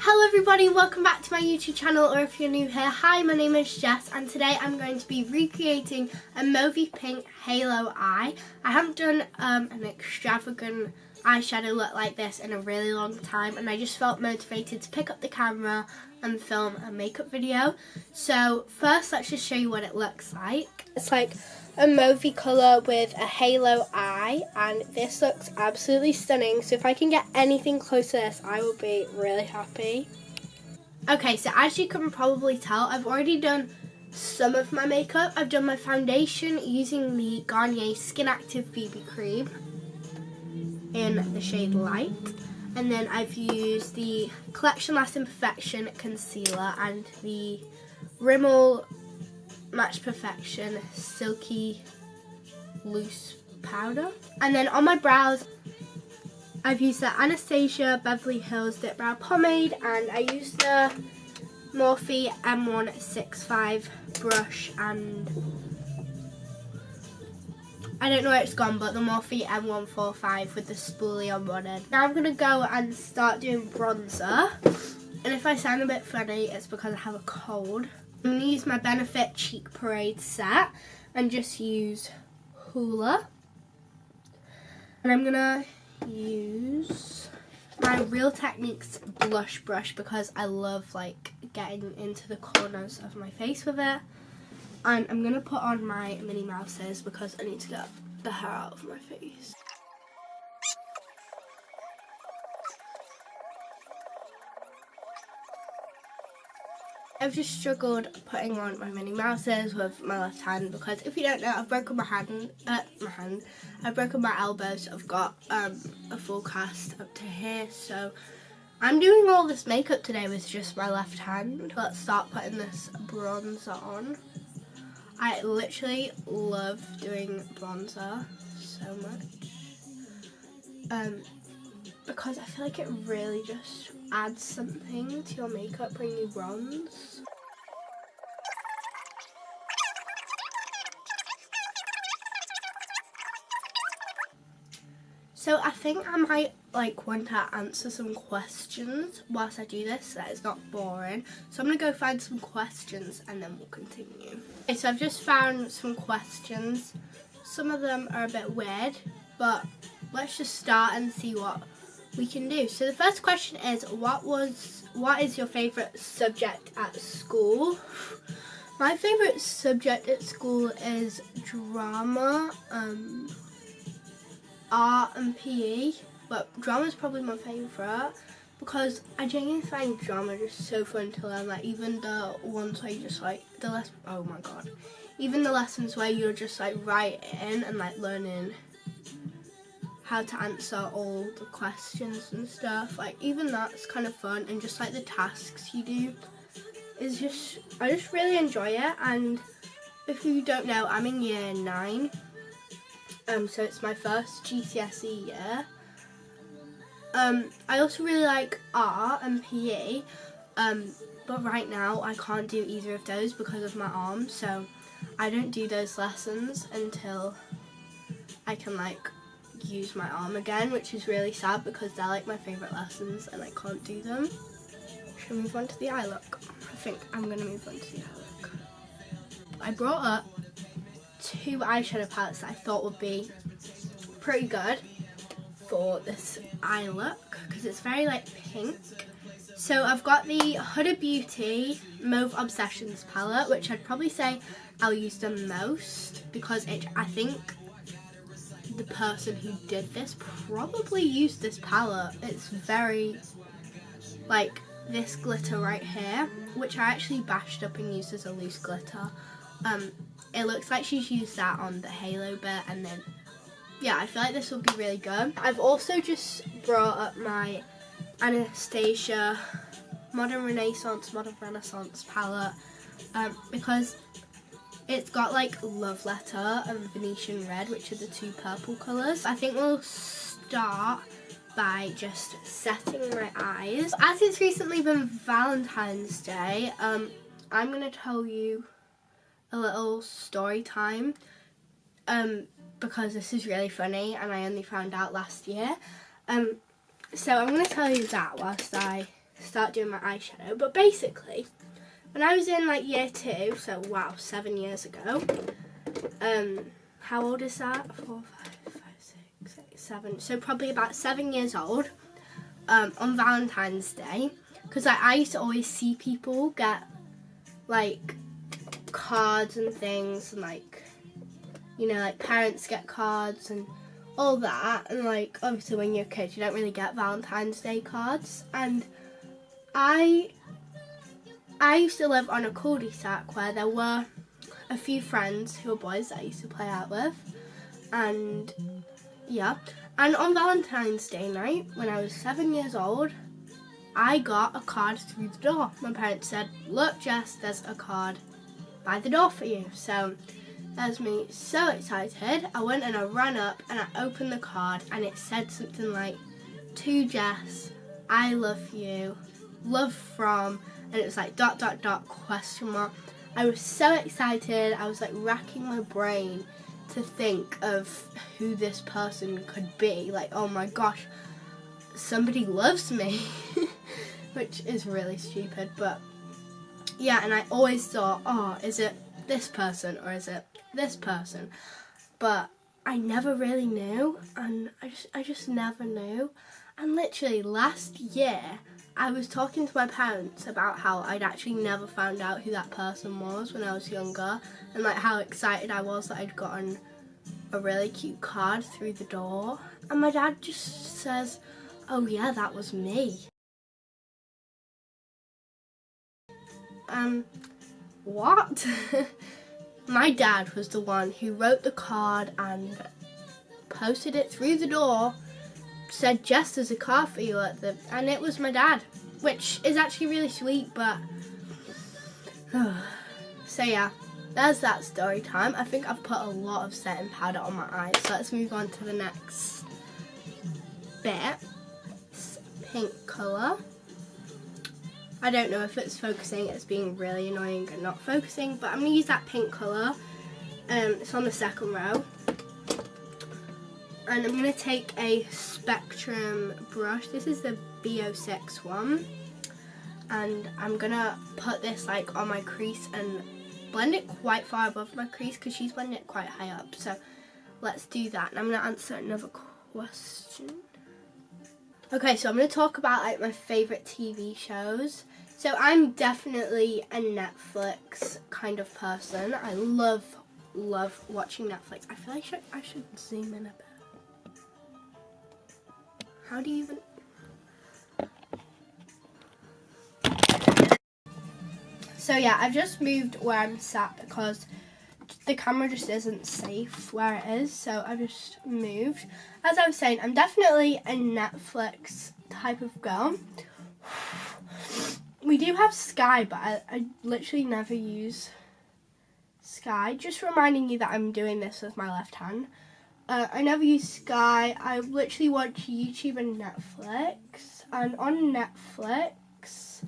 Hello everybody, welcome back to my YouTube channel, or if you're new here, hi, my name is Jess and today I'm going to be recreating a Mauvey Pink halo eye. I haven't done an extravagant eyeshadow look like this in a really long time and I just felt motivated to pick up the camera and film a makeup video. So first let's just show you what it looks like. It's like a mauvey colour with a halo eye and this looks absolutely stunning, so if I can get anything close to this I will be really happy. Okay, so as you can probably tell, I've already done some of my makeup. I've done my foundation using the Garnier Skin Active BB Cream in the shade Light, and then I've used the Collection Lasting Perfection Concealer and the Rimmel Match Perfection Silky Loose Powder. And then on my brows I've used the Anastasia Beverly Hills Dip Brow Pomade, and I used the Morphe M165 brush, and I don't know where it's gone, but the Morphe M145 with the spoolie on one end. Now I'm going to go and start doing bronzer, and if I sound a bit funny it's because I have a cold. I'm going to use my Benefit Cheek Parade set and just use Hoola. And I'm going to use my Real Techniques blush brush because I love like getting into the corners of my face with it. And I'm going to put on my Minnie Mouses because I need to get the hair out of my face. I've just struggled putting on my Minnie Mouses with my left hand because if you don't know, I've broken my hand. I've broken my elbow, so I've got a full cast up to here. So I'm doing all this makeup today with just my left hand. Let's start putting this bronzer on. I literally love doing bronzer so much because I feel like it really just adds something to your makeup when you bronze. So I think I might want to answer some questions whilst I do this so that it's not boring. So I'm going to go find some questions and then we'll continue. Okay, so I've just found some questions. Some of them are a bit weird, but let's just start and see what we can do. So the first question is, what is your favourite subject at school? My favourite subject at school is drama, art and PE, but drama is probably my favourite because I genuinely find drama just so fun to learn. Like even the ones where you just oh my god, even the lessons where you're just like writing and like learning how to answer all the questions and stuff, like even that's kind of fun, and just like the tasks you do is just, I just really enjoy it. And if you don't know, I'm in year 9, so it's my first GCSE year. I also really like art and PE, but right now I can't do either of those because of my arm, so I don't do those lessons until I can like use my arm again, which is really sad because they're like my favourite lessons and I can't do them. Should we move on to the eye look? I think I'm going to move on to the eye look. I brought up 2 eyeshadow palettes that I thought would be pretty good for this eye look because it's very like pink. So I've got the Huda Beauty Mauve Obsessions palette, which I'd probably say I'll use the most because I think the person who did this probably used this palette. It's very like this glitter right here, which I actually bashed up and used as a loose glitter. It looks like she's used that on the halo bit, and then yeah, I feel like this will be really good. I've also just brought up my Anastasia Modern Renaissance palette because it's got like Love Letter and Venetian Red, which are the 2 purple colours. I think we'll start by just setting my eyes. As it's recently been Valentine's Day, I'm going to tell you a little story time because this is really funny and I only found out last year. So I'm going to tell you that whilst I start doing my eyeshadow. But basically, when I was in like year 2, so wow, 7 years ago, how old is that? 4, 5, 6, 7. So probably about 7 years old, on Valentine's Day, because like, I used to always see people get like cards and things, and like, you know, like parents get cards and all that, and like obviously when you're a kid you don't really get Valentine's Day cards. And I used to live on a cul-de-sac where there were a few friends who were boys that I used to play out with, and yeah, and on Valentine's Day night when I was 7 years old, I got a card through the door. My parents said, "Look Jess, there's a card by the door for you." So that was me so excited. I went and I ran up and I opened the card, and it said something like, "To Jess, I love you, love from," and it was like ... question mark. I was so excited. I was like racking my brain to think of who this person could be. Like, oh my gosh, somebody loves me. Which is really stupid, but yeah, and I always thought, oh, is it this person or is it this person? But I never really knew, and I just never knew. And literally last year, I was talking to my parents about how I'd actually never found out who that person was when I was younger, and like how excited I was that I'd gotten a really cute card through the door. And my dad just says, "Oh yeah, that was me." What? My dad was the one who wrote the card and posted it through the door, said, "Jess, there's a card for you," and it was my dad, which is actually really sweet. But so yeah, there's that story time. I think I've put a lot of setting powder on my eyes, so let's move on to the next bit. It's pink colour. I don't know if it's focusing, it's being really annoying and not focusing, but I'm going to use that pink colour. It's on the second row. And I'm going to take a Spectrum brush. This is the B06 one. And I'm going to put this like on my crease and blend it quite far above my crease, because she's blending it quite high up. So let's do that. And I'm going to answer another question. Okay, so I'm going to talk about like my favourite TV shows. So I'm definitely a Netflix kind of person. I love watching Netflix. I feel like I should zoom in a bit. How do you even... So yeah, I've just moved where I'm sat because the camera just isn't safe where it is, so I just moved. As I was saying, I'm definitely a Netflix type of girl. We do have Sky, but I literally never use Sky. Just reminding you that I'm doing this with my left hand. I never use Sky. I literally watch YouTube and Netflix. And on Netflix,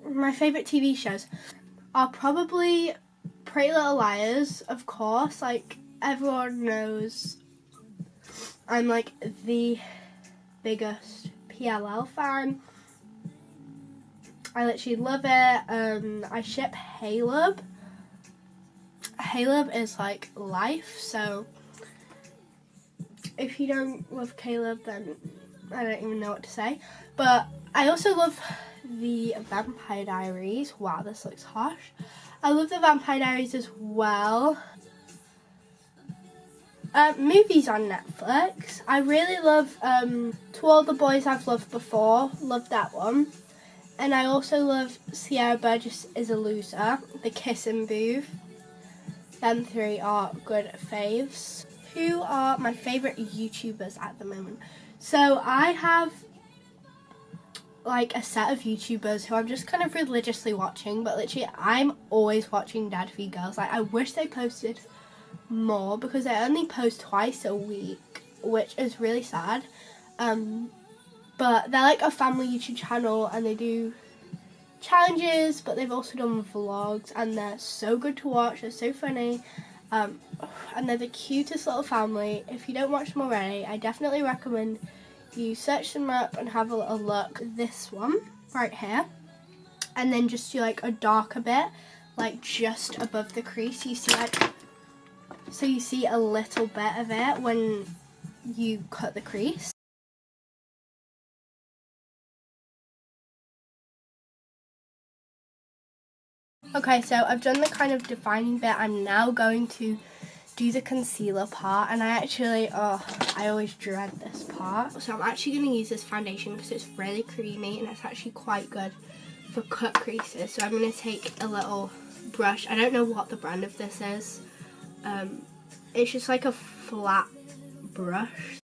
my favourite TV shows are probably Pretty Little Liars, of course. Like, everyone knows I'm like the biggest PLL fan. I literally love it. I ship Caleb. Caleb is like life, so if you don't love Caleb, then I don't even know what to say. But I also love the Vampire Diaries. Wow, this looks harsh. I love the Vampire Diaries as well. Movies on Netflix. I really love To All the Boys I've Loved Before. Love that one. And I also love Sierra Burgess Is a Loser. The Kissing Booth. Them three are good faves. Who are my favourite YouTubers at the moment? So I have like a set of YouTubers who I'm just kind of religiously watching, but literally I'm always watching Dad Feed Girls. Like, I wish they posted more because they only post twice a week, which is really sad. But they're like a family YouTube channel and they do challenges, but they've also done vlogs and they're so good to watch. They're so funny. And they're the cutest little family. If you don't watch them already, I definitely recommend you search them up and have a little look. This one right here, and then just do like a darker bit, like just above the crease. You see like, so you see a little bit of it when you cut the crease. Okay, so I've done the kind of defining bit. I'm now going to do the concealer part, and I always dread this part. So I'm actually going to use this foundation because it's really creamy and it's actually quite good for cut creases. So I'm going to take a little brush. I don't know what the brand of this is. It's just like a flat brush.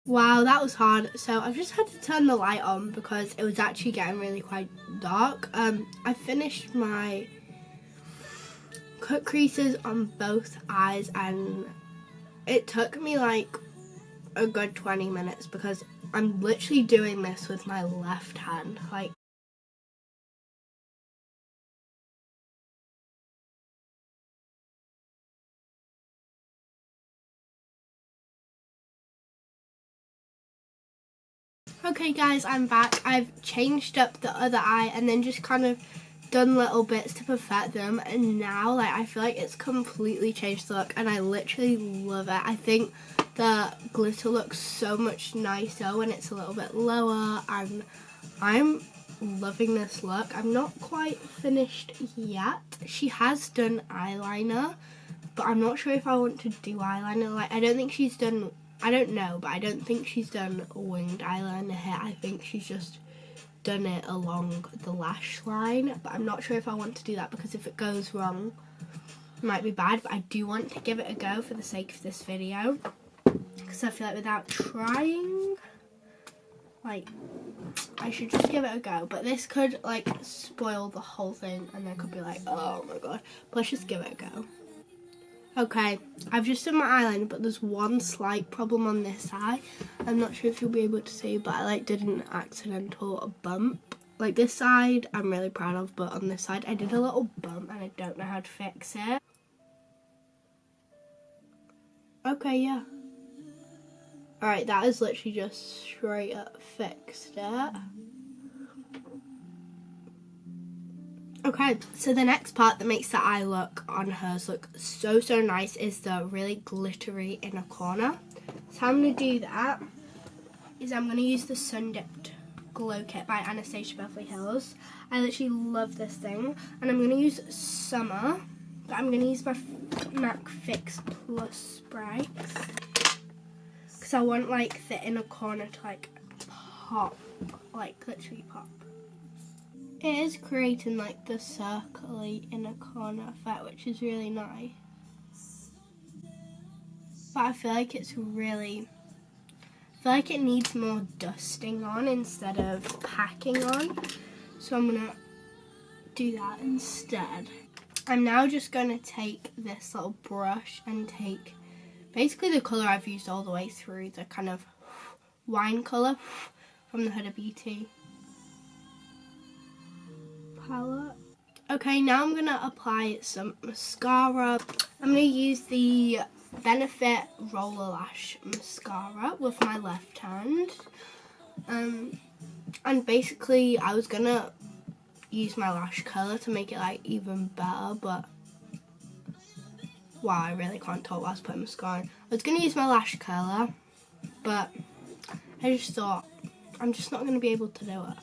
Wow, that was hard. So I've just had to turn the light on because it was actually getting really quite dark. I finished my cut creases on both eyes, and it took me like a good 20 minutes because I'm literally doing this with my left hand. Like, okay guys, I'm back. I've changed up the other eye and then just kind of done little bits to perfect them, and now like I feel like it's completely changed the look and I literally love it. I think the glitter looks so much nicer when it's a little bit lower, and I'm loving this look. I'm not quite finished yet. She has done eyeliner, but I'm not sure if I want to do eyeliner. Like, I don't think she's done, I don't know, but I don't think she's done winged eyeliner here. I think she's just done it along the lash line, but I'm not sure if I want to do that because if it goes wrong it might be bad. But I do want to give it a go for the sake of this video, because I feel like without trying, like, I should just give it a go. But this could like spoil the whole thing and then could be like, oh my god. But let's just give it a go. Okay, I've just done my eyeliner, but there's one slight problem on this eye. I'm not sure if you'll be able to see, but I like did an accidental bump. Like, this side I'm really proud of, but on this side I did a little bump and I don't know how to fix it. Okay, yeah. Alright, that is literally just straight up fixed it. Okay, so the next part that makes the eye look on hers look so nice is the really glittery inner corner. So how I'm going to do that is I'm going to use the Sun Dipped Glow Kit by Anastasia Beverly Hills. I literally love this thing, and I'm going to use Summer, but I'm going to use my MAC Fix Plus spray because I want like the inner corner to like pop, like literally pop. It is creating like the circly inner corner effect, which is really nice. But I feel like it needs more dusting on instead of packing on. So I'm gonna do that instead. I'm now just gonna take this little brush and take basically the colour I've used all the way through, the kind of wine colour from the Huda Beauty palette. Okay, now I'm gonna apply some mascara. I'm gonna use the Benefit Roller Lash mascara with my left hand. And basically I was gonna use my lash curler to make it like even better, but wow, I really can't talk whilst putting mascara on. I was gonna use my lash curler, but I just thought I'm just not gonna be able to do it.